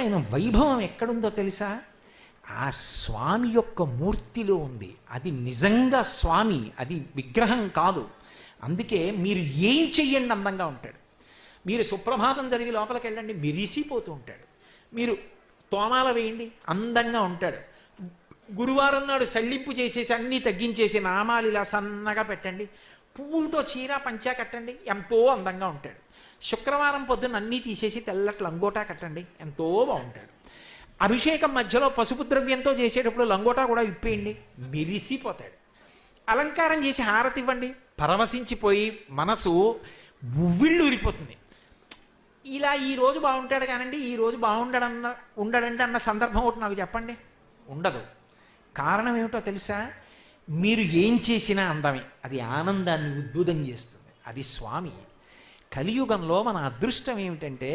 ఆయన వైభవం ఎక్కడుందో తెలుసా? ఆ స్వామి యొక్క మూర్తిలో ఉంది. అది నిజంగా స్వామి, అది విగ్రహం కాదు. అందుకే మీరు ఏం చెయ్యండి అందంగా ఉంటాడు. మీరు సుప్రభాతం జరిగి లోపలికి వెళ్ళండి, మెరిసిపోతూ ఉంటాడు. మీరు తోమాల వేయండి, అందంగా ఉంటాడు. గురువారం నాడు సళ్ళింపు చేసేసి అన్నీ తగ్గించేసి నామాలు ఇలా సన్నగా పెట్టండి, పువ్వులతో చీర పంచా కట్టండి, ఎంతో అందంగా ఉంటాడు. శుక్రవారం పొద్దున్న అన్నీ తీసేసి తెల్లటి లంగోటా కట్టండి, ఎంతో బాగుంటాడు. అభిషేకం మధ్యలో పసుపు ద్రవ్యంతో చేసేటప్పుడు లంగోటా కూడా విప్పేయండి, మెరిసిపోతాడు. అలంకారం చేసి హారతి ఇవ్వండి, పరవశించిపోయి మనసు ఉవ్విళ్ళు ఊరిపోతుంది. ఇలా ఈ రోజు బాగుంటాడు కానండి, ఈ రోజు ఉండడంటే అన్న సందర్భం ఒకటి నాకు చెప్పండి. ఉండదు. కారణం ఏమిటో తెలుసా? మీరు ఏం చేసినా అందమే. అది ఆనందాన్ని ఉద్భుతం చేస్తుంది. అది స్వామి. కలియుగంలో మన అదృష్టం ఏమిటంటే